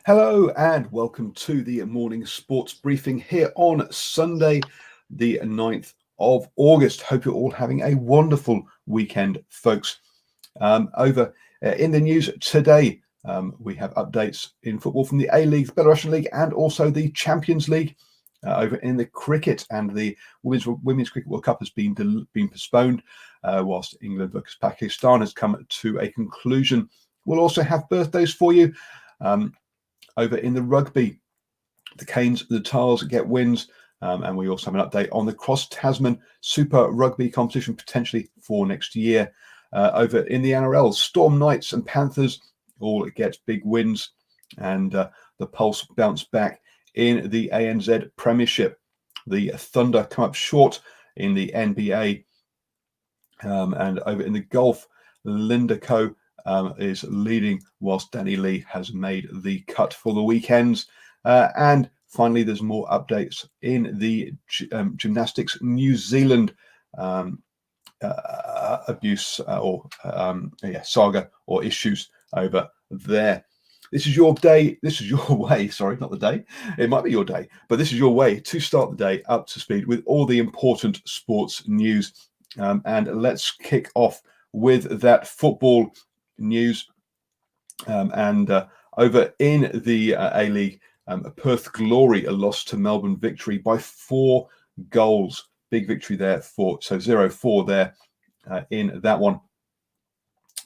Hello and welcome to the morning sports briefing here on Sunday, the 9th of August. Hope you're all having a wonderful weekend, folks. Over in the news today, we have updates in football from the A-League, the Belarusian League, and also the Champions League. Over in the cricket, and the Women's Cricket World Cup has been postponed, whilst England versus Pakistan has come to a conclusion. We'll also have birthdays for you. Over in the rugby, the Canes, the Tars get wins, and we also have an update on the Cross Tasman Super Rugby competition potentially for next year. Over in the NRL, Storm Knights and Panthers all get big wins, and the Pulse bounce back in the ANZ Premiership. The Thunder come up short in the NBA, and over in the golf, Linda Ko is leading, whilst Danny Lee has made the cut for the weekends. And finally, there's more updates in the Gymnastics New Zealand abuse saga or issues over there. This is your day. This is your way. Sorry, not the day. It might be your day, but this is your way to start the day up to speed with all the important sports news. And let's kick off with that football news. Over in the A-League, Perth Glory lost to Melbourne Victory by 4 goals. Big victory there for 0-4 there in that one.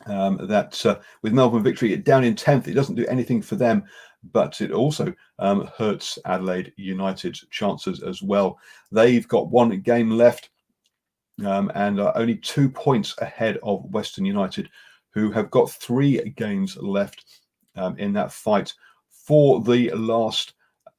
With Melbourne Victory down in 10th, it doesn't do anything for them, but it also hurts Adelaide United's chances as well. They've got one game left, and are only 2 points ahead of Western United, who have got 3 games left in that fight for the last,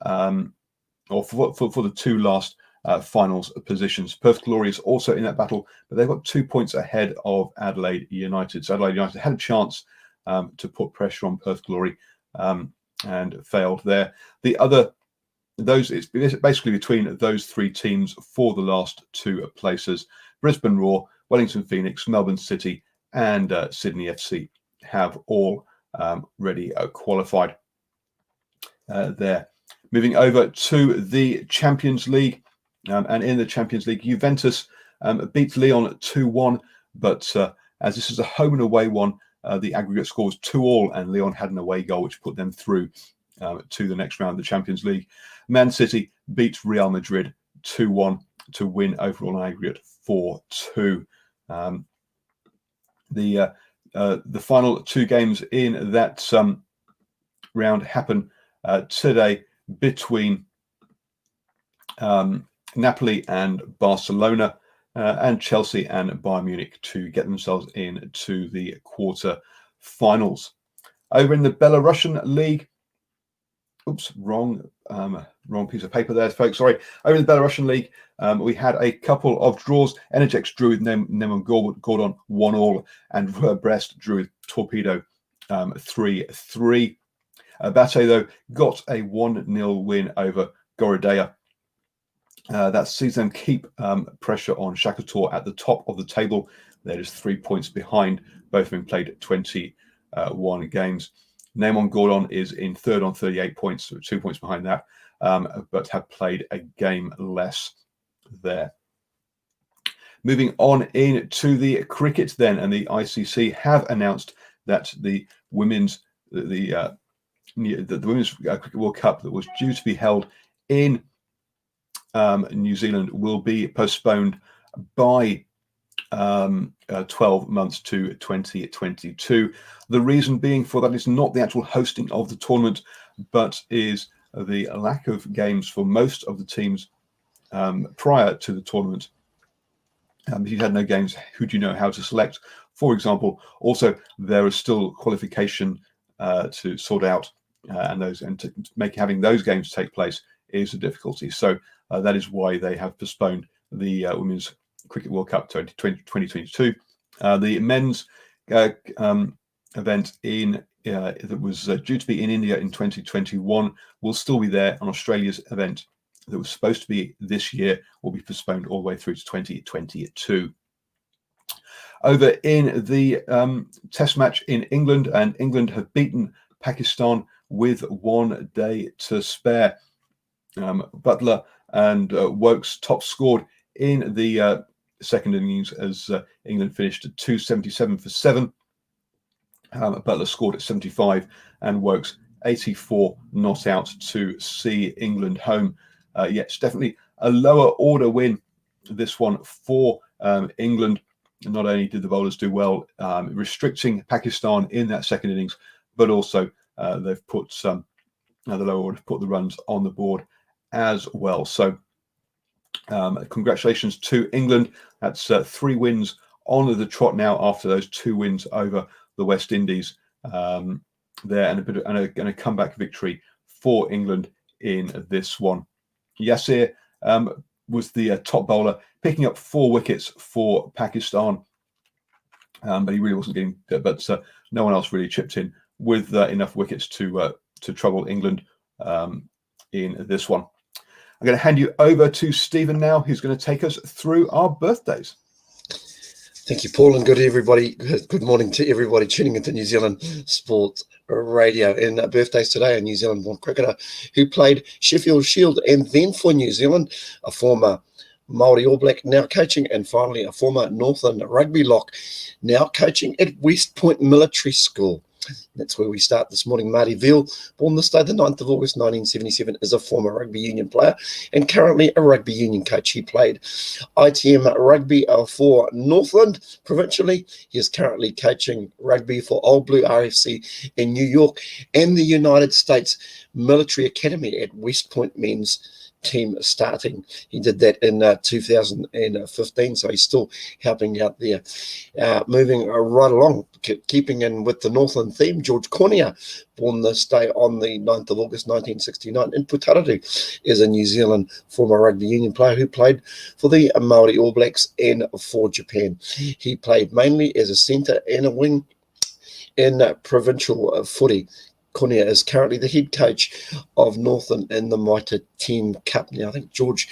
or for the 2 last finals positions. Perth Glory is also in that battle, but they've got 2 points ahead of Adelaide United. So Adelaide United had a chance to put pressure on Perth Glory and failed there. It's basically between those 3 teams for the last 2 places. Brisbane Roar, Wellington Phoenix, Melbourne City, and Sydney FC have all already qualified there. Moving over to the Champions League, and in the Champions League, Juventus beat Lyon 2-1, but as this is a home and away one, the aggregate score was 2-2, and Lyon had an away goal which put them through to the next round of the Champions League. Man City beat Real Madrid 2-1 to win overall aggregate 4-2. The final 2 games in that round happen today between Napoli and Barcelona, and Chelsea and Bayern Munich to get themselves into the quarter finals. Over in the Belarusian League, wrong piece of paper there, folks. Sorry. Over in the Belarusian League, we had a couple of draws. Energex drew with Neman Gordon 1-1, and Brest drew with Torpedo 3-3. Bate, though, got a 1-0 win over Gorodea. That sees them keep pressure on Shakhtar at the top of the table. They're just 3 points behind. Both have been played 21 games. Neman Gordon is in third on 38 points, so 2 points behind that, but have played a game less there. Moving on into the cricket then, and the ICC have announced that the Women's Cricket World Cup that was due to be held in New Zealand will be postponed by 12 months to 2022. The reason being for that is not the actual hosting of the tournament, but is the lack of games for most of the teams prior to the tournament. If you had no games, who do you know how to select, for example? Also, there is still qualification to sort out, and having those games take place is a difficulty. So that is why they have postponed the Women's Cricket World Cup 2022. The men's event that was due to be in India in 2021 will still be there, and Australia's event that was supposed to be this year will be postponed all the way through to 2022. Over in the Test match in England, and England have beaten Pakistan with 1 day to spare. Butler and Wokes top scored in the second innings as England finished at 277 for 7. Butler scored at 75 and Wokes 84 not out to see England home. It's definitely a lower order win, this one for England. Not only did the bowlers do well, restricting Pakistan in that second innings, but also they've put the lower order put the runs on the board as well. So congratulations to England. That's 3 wins on the trot now after those 2 wins over the West Indies there, and a comeback victory for England in this one. Yasir was the top bowler, picking up 4 wickets for Pakistan, but he really wasn't getting. But no one else really chipped in with enough wickets to trouble England in this one. I'm going to hand you over to Stephen now, who's going to take us through our birthdays. Thank you, Paul, and good morning to everybody tuning into New Zealand Sports Radio. And birthdays today, a New Zealand-born cricketer who played Sheffield Shield and then for New Zealand, a former Māori All Black, now coaching, and finally a former Northern rugby lock, now coaching at West Point Military School. That's where we start this morning. Marty Veal, born this day, the 9th of August 1977, is a former Rugby Union player and currently a Rugby Union coach. He played ITM rugby for Northland provincially. He is currently coaching rugby for Old Blue RFC in New York and the United States Military Academy at West Point Men's team starting. He did that in 2015, so he's still helping out there. Moving right along, keeping in with the Northland theme, George Cornea, born this day on the 9th of August 1969 in Putaruru, is a New Zealand former Rugby Union player who played for the Māori All Blacks and for Japan. He played mainly as a centre and a wing in provincial footy. Cornea is currently the head coach of Northern in the Mitre 10 Cup. Now, I think George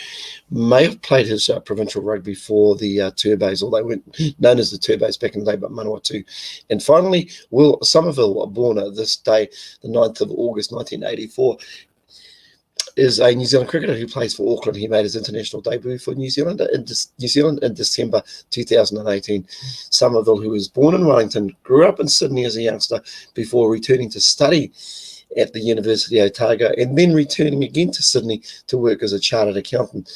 may have played his provincial rugby for the Turbos, although they weren't known as the Turbos back in the day, but Manawatu. And finally, Will Somerville, born this day, the 9th of August 1984, is a New Zealand cricketer who plays for Auckland. He made his international debut for New Zealand in December 2018. Somerville, who was born in Wellington, grew up in Sydney as a youngster before returning to study at the University of Otago and then returning again to Sydney to work as a chartered accountant.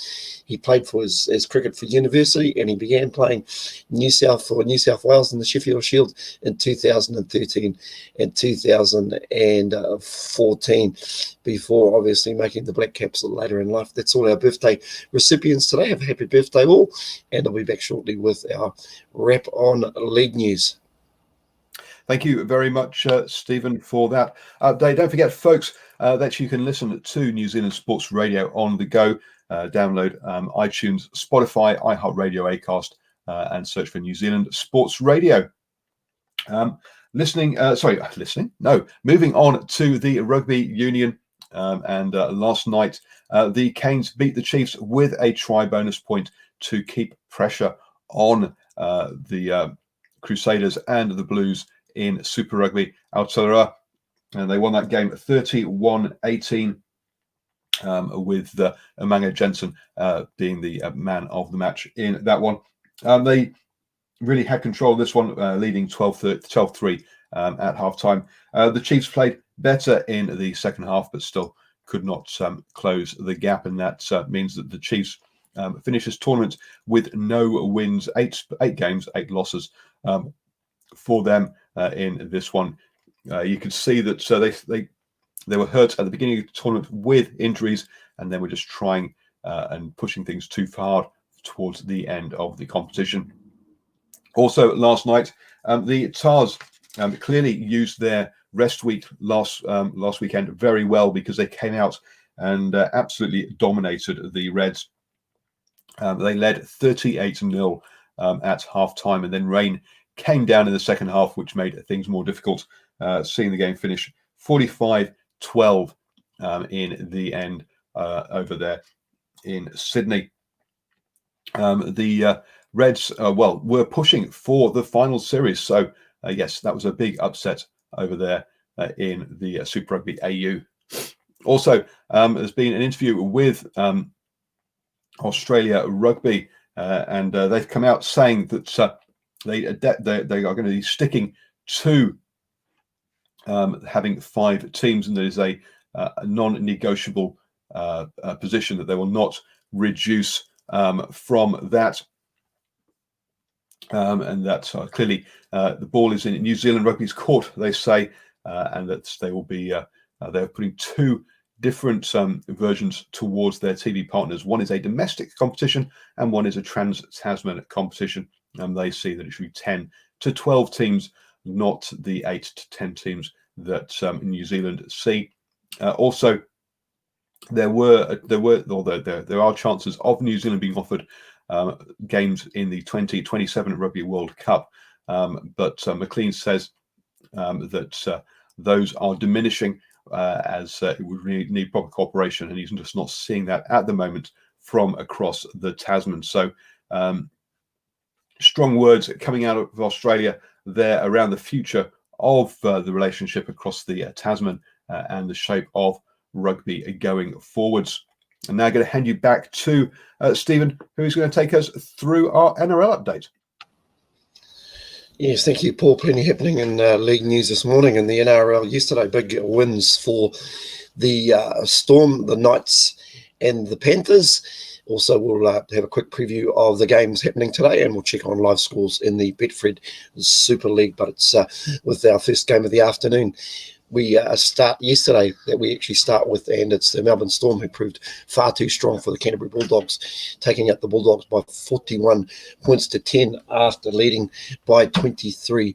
He played for his cricket for university, and he began playing New South Wales in the Sheffield Shield in 2013 and 2014 before obviously making the Black Caps later in life. That's all our birthday recipients today. Have a happy birthday all, and I'll be back shortly with our wrap on league news. Thank you very much, Stephen, for that update. Don't forget, folks, that you can listen to New Zealand Sports Radio on the go. Download iTunes, Spotify, iHeartRadio, Acast, and search for New Zealand Sports Radio. Moving on to the Rugby Union. And last night, the Canes beat the Chiefs with a try bonus point to keep pressure on the Crusaders and the Blues in Super Rugby Aotearoa, and they won that game 31-18 with Emanga Jensen being the man of the match in that one. They really had control of this one, leading 12-3 at halftime. The Chiefs played better in the second half, but still could not close the gap, and that means that the Chiefs finish this tournament with no wins, eight games, 8 losses for them in this one. You could see that they were hurt at the beginning of the tournament with injuries, and then were just trying and pushing things too far towards the end of the competition. Also, last night, the Tars clearly used their rest week last weekend very well, because they came out and absolutely dominated the Reds. They led 38-0 at half-time, and then rain came down in the second half, which made things more difficult, seeing the game finish 45-12 in the end over there in Sydney. The Reds, were pushing for the final series. So, yes, that was a big upset over there in the Super Rugby AU. Also, there's been an interview with Australia Rugby, and they've come out saying that they are going to be sticking to having 5 teams, and there is a non-negotiable position that they will not reduce from that. And that clearly the ball is in New Zealand Rugby's court, they say, and that they will be they're putting 2 different versions towards their TV partners. One is a domestic competition and one is a trans-Tasman competition, and they see that it should be 10 to 12 teams, not the 8 to 10 teams that New Zealand see. Also, there are chances of New Zealand being offered games in the 2027 Rugby World Cup, but McLean says that those are diminishing as it would really need proper cooperation, and he's just not seeing that at the moment from across the Tasman. So strong words coming out of Australia there around the future of the relationship across the Tasman and the shape of rugby going forwards. I'm now going to hand you back to Stephen, who is going to take us through our NRL update. Yes, thank you, Paul. Plenty happening in league news this morning. In the NRL yesterday, big wins for the Storm, the Knights and the Panthers. Also, we'll have a quick preview of the games happening today, and we'll check on live scores in the Betfred Super League. But it's with our first game of the afternoon. We start yesterday that we actually start with, and it's the Melbourne Storm who proved far too strong for the Canterbury Bulldogs, taking out the Bulldogs by 41 points to 10 after leading by 23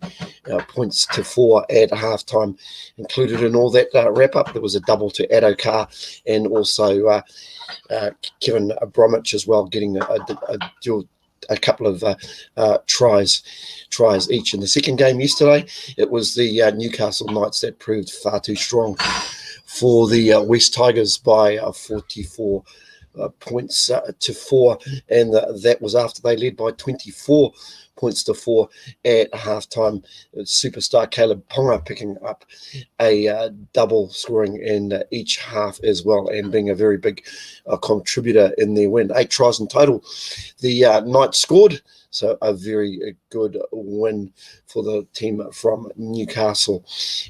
points to 4 at halftime. Included in all that wrap-up, there was a double to Addo-Carr and also Kevin Bromwich as well, getting a couple of tries each. In the second game yesterday, it was the Newcastle Knights that proved far too strong for the West Tigers by 44 points to 4, and that was after they led by 24 points to 4 at halftime. Superstar Caleb Ponga picking up a double, scoring in each half as well, and being a very big contributor in their win. 8 tries in total the Knights scored, so a very good win for the team from Newcastle.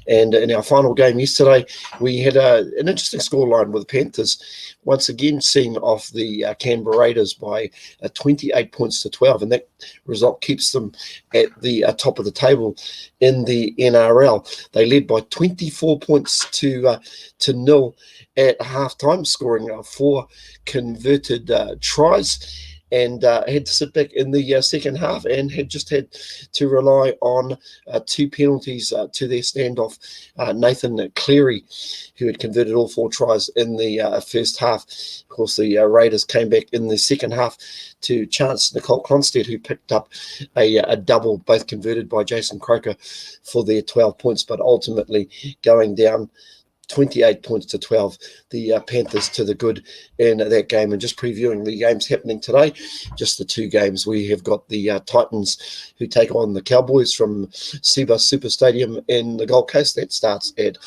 And in our final game yesterday, we had an interesting scoreline with the Panthers once again seeing off the Canberra Raiders by 28 points to 12, and that result keeps them at the top of the table in the NRL. They led by 24 points to 0 at halftime, scoring 4 converted tries, and had to sit back in the second half and had just had to rely on 2 penalties to their standoff. Nathan Cleary, who had converted all 4 tries in the first half. Of course, the Raiders came back in the second half to chance Nicole Cronstead, who picked up a double, both converted by Jason Croker for their 12 points, but ultimately going down 28 points to 12, the Panthers to the good in that game. And just previewing the games happening today, just the 2 games, we have got the Titans who take on the Cowboys from Cbus Super Stadium in the Gold Coast. That starts at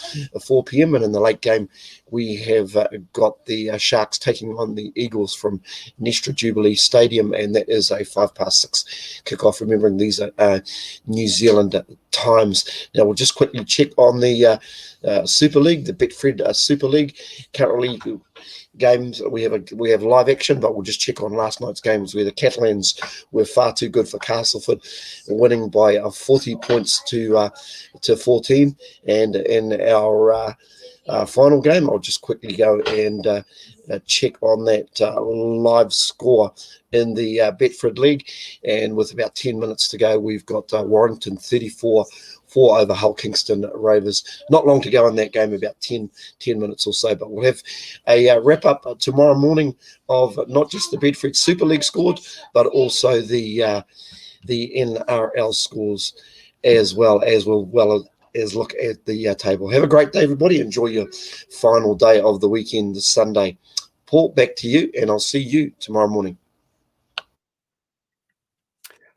4 p.m. And in the late game, we have got the Sharks taking on the Eagles from Nestra Jubilee Stadium, and that is a 6:05 kickoff. Remembering these are New Zealand times. Now we'll just quickly check on the Super League, the Betfred Super League. Currently, games we have live action, but we'll just check on last night's games where the Catalans were far too good for Castleford, winning by 40 points to 14. And in our final game, I'll just quickly go and check on that live score in the Betfred League. And with about 10 minutes to go, we've got Warrington 34 over Hull Kingston Rovers. Not long to go in that game, about 10 minutes or so. But we'll have a wrap-up tomorrow morning of not just the Betfred Super League scores, but also the NRL scores as well as look at the table. Have a great day, everybody. Enjoy your final day of the weekend, this Sunday. Paul, back to you, and I'll see you tomorrow morning.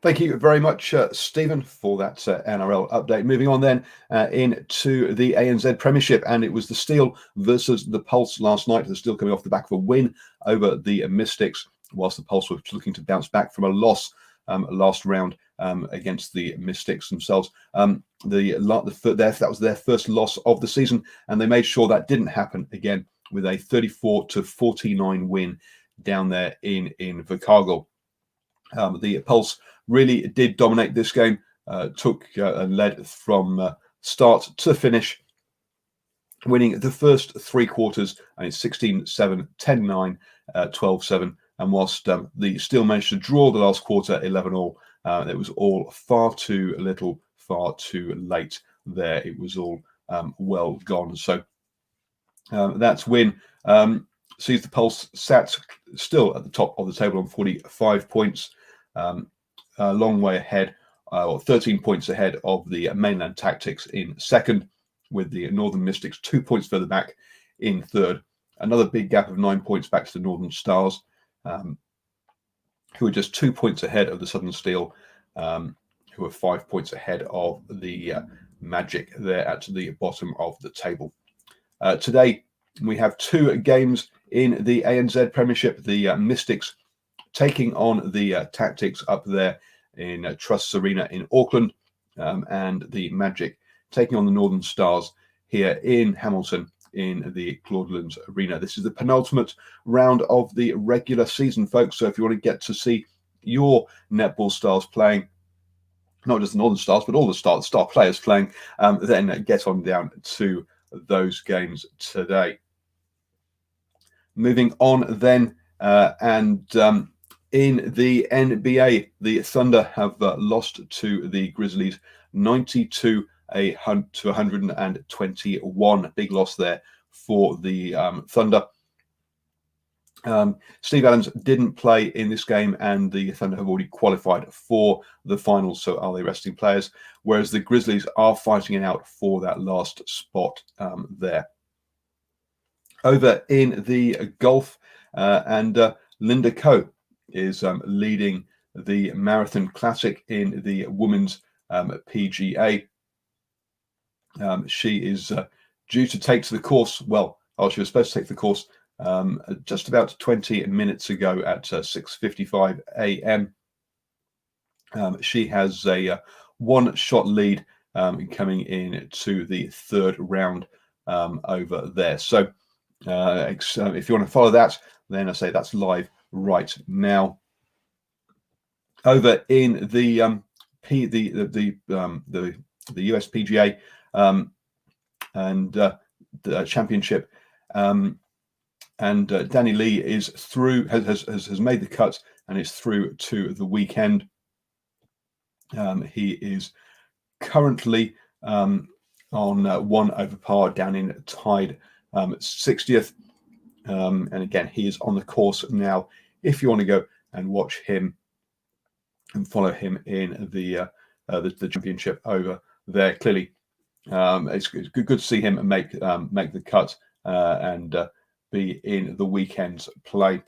Thank you very much, Stephen, for that NRL update. Moving on then into the ANZ Premiership, and it was the Steel versus the Pulse last night. The Steel coming off the back of a win over the Mystics, whilst the Pulse were looking to bounce back from a loss last round against the Mystics themselves. That was their first loss of the season, and they made sure that didn't happen again with a 34-49 win down there in Invercargill. The Pulse really did dominate this game, took and led from start to finish, winning the first three quarters, and it's 16-7, 10-9, 12-7. And whilst the Steel managed to draw the last quarter 11-all, it was all far too little, far too late there. It was all well gone. So that's win. Sees the Pulse sat still at the top of the table on 45 points. A long way ahead, or 13 points ahead of the Mainland Tactics in second, with the Northern Mystics 2 points further back in third. Another big gap of 9 points back to the Northern Stars, who are just 2 points ahead of the Southern Steel, who are 5 points ahead of the Magic there at the bottom of the table. Today, we have two games in the ANZ Premiership. The Mystics taking on the Tactics up there in Trusts Arena in Auckland, and the Magic taking on the Northern Stars here in Hamilton in the Claudelands Arena. This is the penultimate round of the regular season, folks. So if you want to get to see your netball stars playing, not just the Northern Stars, but all the star players playing, then get on down to those games today. Moving on then, in the NBA, the Thunder have lost to the Grizzlies 92-121. Big loss there for the Thunder. Steve Adams didn't play in this game, and the Thunder have already qualified for the finals, so are they resting players? Whereas the Grizzlies are fighting it out for that last spot there. Over in the golf, and Linda Ko is leading the Marathon Classic in the Women's PGA. She is due to take to the course. She was supposed to take the course just about 20 minutes ago at 6:55 a.m. She has a one-shot lead coming in to the third round over there. So if you want to follow that, then I say that's live right now. Over in the US PGA and the championship, and Danny Lee is through, has made the cut and is through to the weekend. He is currently on one over par, down in tied 60th. And again, he is on the course now. If you want to go and watch him and follow him in the championship over there, clearly it's good to see him make the cut and be in the weekend's play.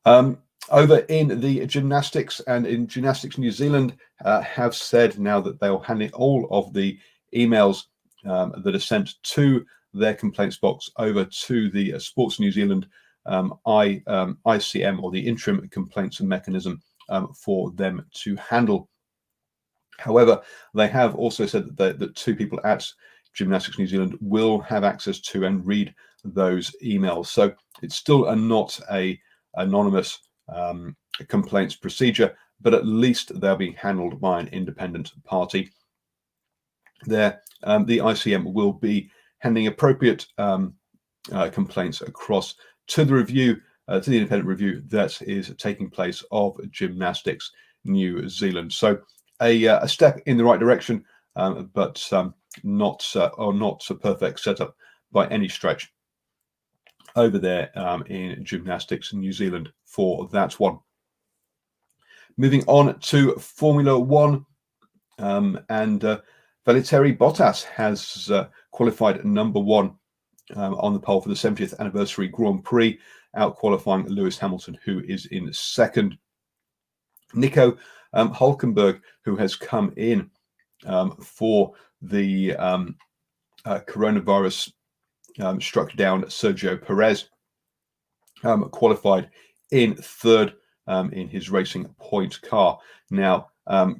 Over in the gymnastics, and in Gymnastics New Zealand have said now that they'll hand in all of the emails that are sent to their complaints box over to the Sports New Zealand ICM, or the Interim Complaints Mechanism, for them to handle. However, they have also said that two people at Gymnastics New Zealand will have access to and read those emails. So it's still not a anonymous complaints procedure, but at least they're being handled by an independent party. There, the ICM will be handing appropriate complaints across to the review, to the independent review that is taking place of Gymnastics New Zealand. So a step in the right direction, but not a perfect setup by any stretch over there in Gymnastics New Zealand for that one. Moving on to Formula One, and Valtteri Bottas has qualified number one on the pole for the 70th anniversary Grand Prix, out qualifying Lewis Hamilton, who is in second. Nico Hulkenberg, who has come in for the coronavirus struck down Sergio Perez, qualified in third in his Racing Point car. Now,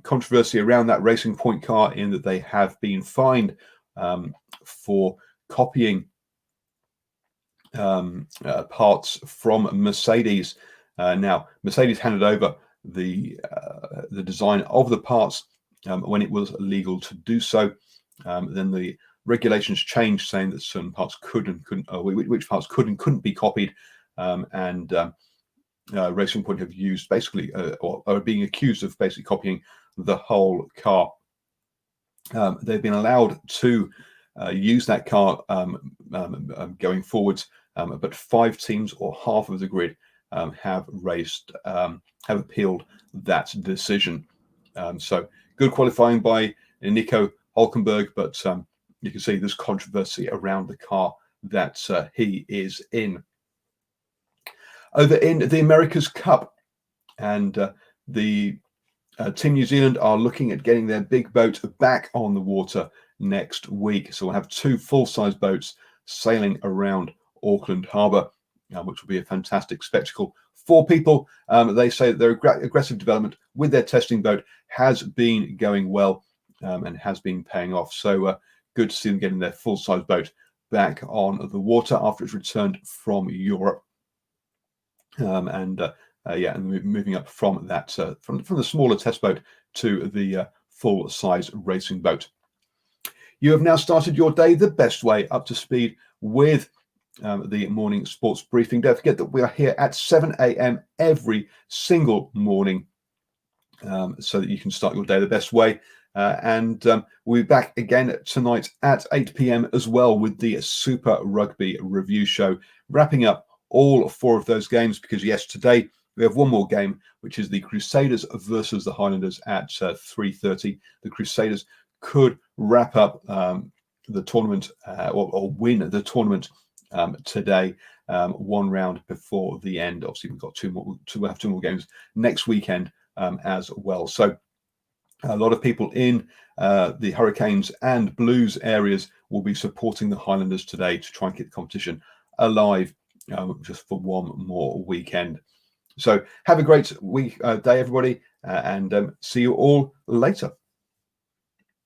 controversy around that Racing Point car in that they have been fined for copying parts from Mercedes. Now, Mercedes handed over the design of the parts when it was legal to do so. Then the regulations changed, saying that certain parts could and couldn't, which parts could and couldn't be copied, and Racing Point have used basically, or are being accused of basically copying the whole car. They've been allowed to use that car going forwards, but 5 teams, or half of the grid, have appealed that decision. So good qualifying by Nico Hulkenberg, but you can see there's controversy around the car that he is in. Over in the America's Cup, and the Team New Zealand are looking at getting their big boat back on the water next week. So we'll have 2 full-size boats sailing around Auckland Harbour, which will be a fantastic spectacle for people. They say that their aggressive development with their testing boat has been going well and has been paying off. So good to see them getting their full-size boat back on the water after it's returned from Europe. And moving up from that, from the smaller test boat to the full-size racing boat. You have now started your day the best way, up to speed with the morning sports briefing. Don't forget that we are here at 7 a.m. every single morning, so that you can start your day the best way. And we'll be back again tonight at 8 p.m. as well with the Super Rugby Review Show, wrapping up all 4 of those games, because yes, today we have one more game, which is the Crusaders versus the Highlanders at 3:30. The Crusaders could wrap up the tournament or win the tournament today, one round before the end. Obviously, we've got we'll have 2 more games next weekend as well. So a lot of people in the Hurricanes and Blues areas will be supporting the Highlanders today to try and keep the competition alive just for one more weekend. So have a great day, everybody, and see you all later.